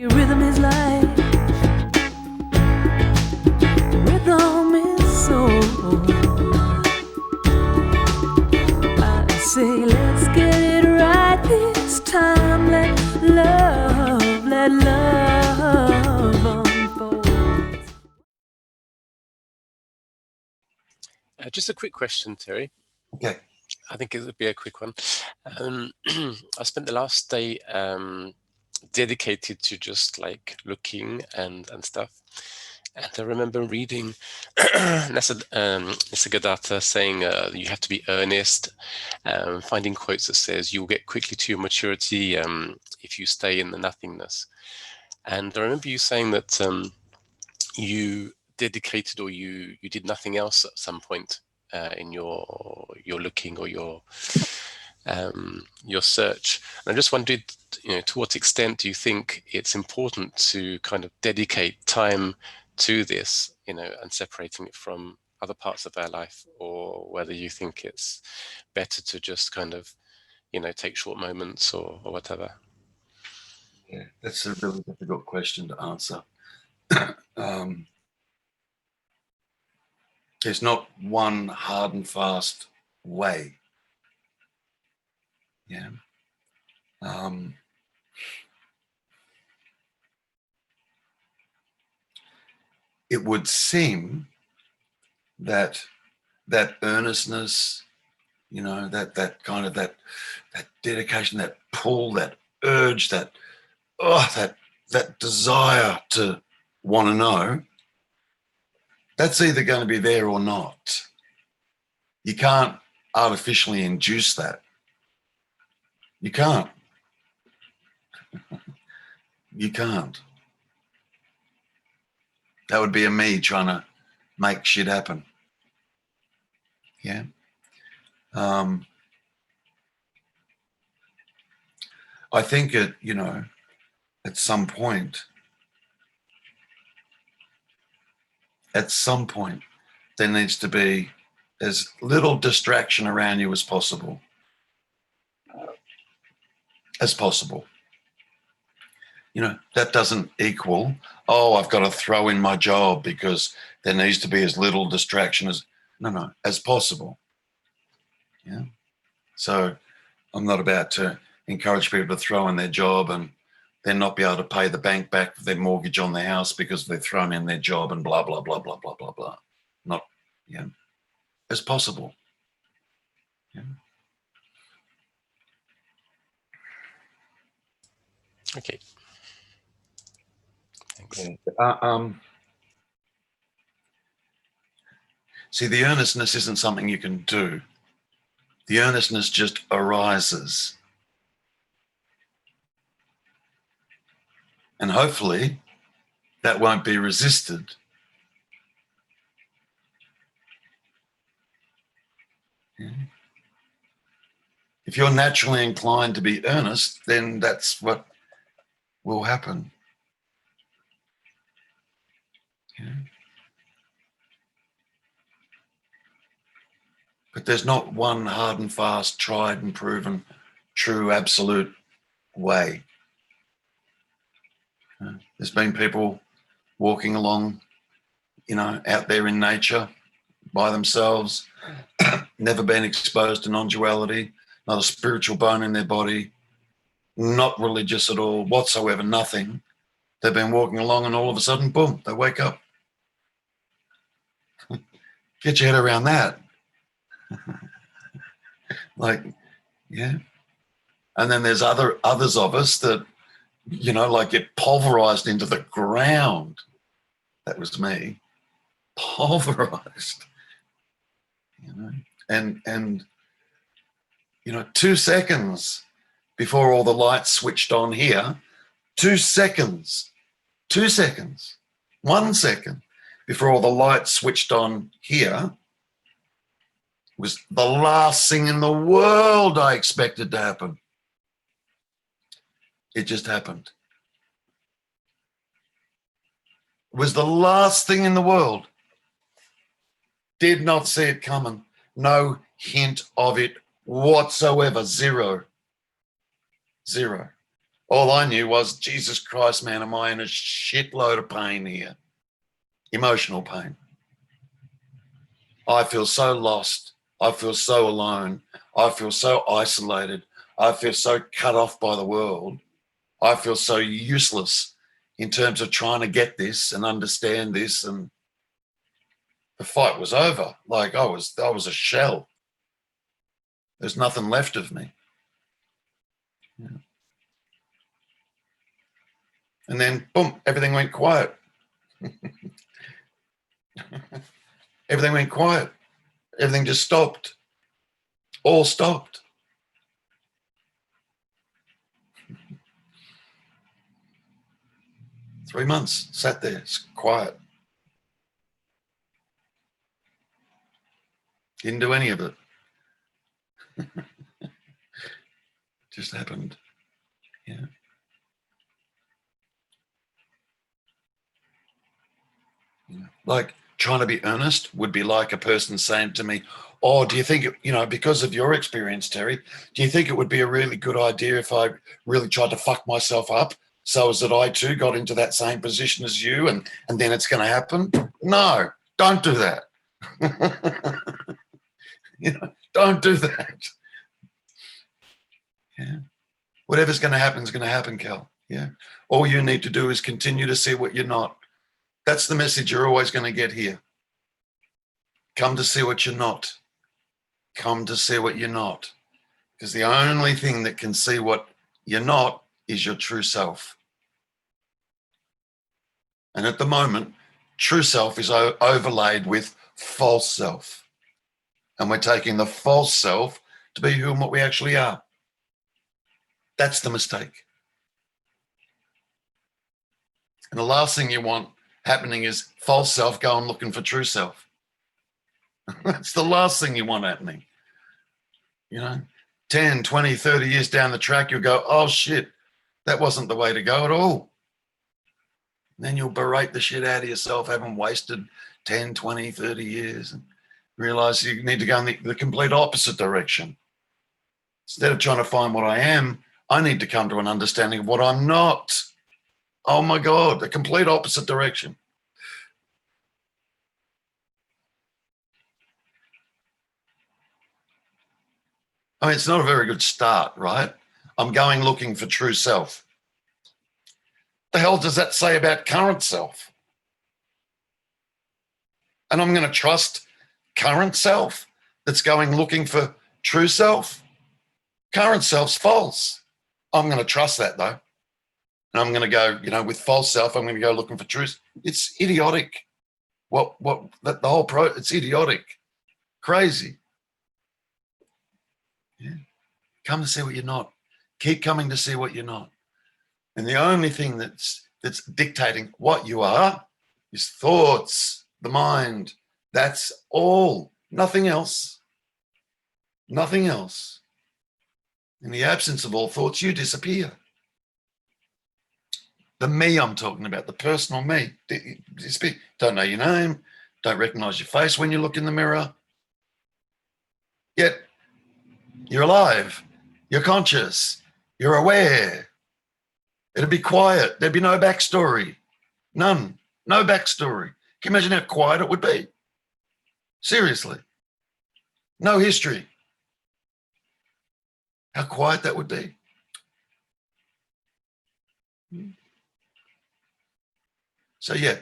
Rhythm is life. Rhythm is soul. I say let's get it right this time. Let love unfold. Just a quick question, Terry. Okay. I think it would be a quick one. I spent the last day dedicated to just like looking and stuff. And I remember reading Nisargadatta saying you have to be earnest, finding quotes that says you'll get quickly to your maturity if you stay in the nothingness. And I remember you saying that you dedicated or you did nothing else at some point in your looking or your search. And I just wondered, to what extent do you think it's important to kind of dedicate time to this, and separating it from other parts of our life, or whether you think it's better to just kind of, take short moments or whatever? Yeah, that's a really difficult question to answer. There's not one hard and fast way. Yeah. It would seem that earnestness, that kind of that dedication, that pull, that urge, that desire to want to know, that's either going to be there or not. You can't artificially induce that. You can't. You can't. That would be a me trying to make shit happen. Yeah. I think at some point, there needs to be as little distraction around you as possible. That doesn't equal, I've got to throw in my job because there needs to be as little distraction as possible. Yeah. So I'm not about to encourage people to throw in their job and then not be able to pay the bank back for their mortgage on their house because they've thrown in their job and blah, blah, blah, blah, blah, blah, blah. Not, as possible. Yeah. Okay. Thanks. See, the earnestness isn't something you can do. The earnestness just arises. And hopefully that won't be resisted. Yeah. If you're naturally inclined to be earnest, then that's what will happen. Yeah. But there's not one hard and fast, tried and proven, true, absolute way. There's been people walking along, out there in nature by themselves, never been exposed to non-duality, not a spiritual bone in their body, not religious at all, whatsoever, nothing. They've been walking along and all of a sudden, boom, they wake up. Get your head around that. Yeah. And then there's others of us that, get pulverized into the ground. That was me. Pulverized. And 2 seconds before all the lights switched on here, 2 seconds, 1 second before all the lights switched on here was the last thing in the world I expected to happen. It just happened. It was the last thing in the world. Did not see it coming. No hint of it whatsoever. Zero. All I knew was, Jesus Christ, man, am I in a shitload of pain here? Emotional pain. I feel so lost. I feel so alone. I feel so isolated. I feel so cut off by the world. I feel so useless in terms of trying to get this and understand this. And the fight was over. Like I was a shell. There's nothing left of me. Yeah. And then, boom, everything went quiet. Everything went quiet. Everything just stopped. All stopped. Three months, sat there, it's quiet. Didn't do any of it. Just happened. Yeah. Like trying to be earnest would be like a person saying to me, oh, do you think, because of your experience, Terry, do you think it would be a really good idea if I really tried to fuck myself up so as that I too got into that same position as you and then it's going to happen? No, don't do that. Don't do that. Yeah. Whatever's going to happen is going to happen, Cal. Yeah. All you need to do is continue to see what you're not. That's the message you're always going to get here. Come to see what you're not. Come to see what you're not. Because the only thing that can see what you're not is your true self. And at the moment, true self is overlaid with false self. And we're taking the false self to be who and what we actually are. That's the mistake. And the last thing you want happening is false self going looking for true self. That's the last thing you want happening. 10, 20, 30 years down the track, you'll go, oh shit, that wasn't the way to go at all. And then you'll berate the shit out of yourself, having wasted 10, 20, 30 years and realize you need to go in the complete opposite direction. Instead of trying to find what I am, I need to come to an understanding of what I'm not. Oh my God, the complete opposite direction. I mean, it's not a very good start, right? I'm going looking for true self. The hell does that say about current self? And I'm going to trust current self that's going looking for true self? Current self's false. I'm going to trust that though. And I'm going to go, with false self, I'm going to go looking for truth. It's idiotic. It's idiotic. Crazy. Yeah. Come to see what you're not. Keep coming to see what you're not. And the only thing that's dictating what you are is thoughts, the mind. That's all. Nothing else. Nothing else. In the absence of all thoughts, you disappear. The me I'm talking about, the personal me. Don't know your name, don't recognize your face when you look in the mirror. Yet you're alive, you're conscious, you're aware. It'd be quiet. There'd be no backstory. None. No backstory. Can you imagine how quiet it would be? Seriously. No history. How quiet that would be. So yeah,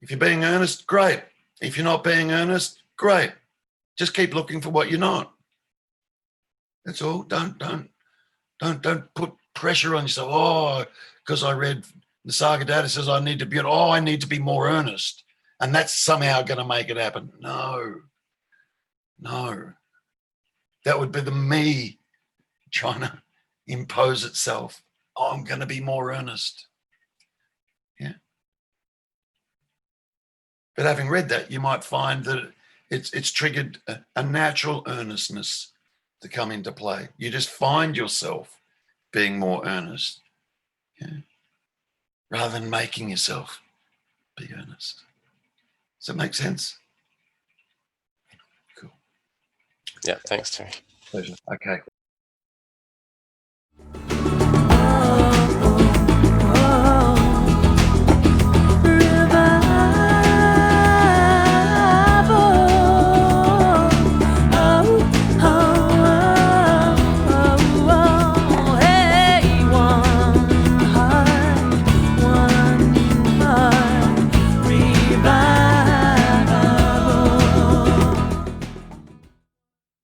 if you're being earnest, great. If you're not being earnest, great. Just keep looking for what you're not. That's all. Don't put pressure on yourself. Oh, because I read the Sagadatta says I need to be more earnest. And that's somehow going to make it happen. No. That would be the me trying to impose itself. Oh, I'm going to be more earnest. Yeah. But having read that, you might find that it's triggered a natural earnestness to come into play. You just find yourself being more earnest, rather than making yourself be earnest. Does that make sense? Cool. Yeah, thanks, Terry. Pleasure. Okay.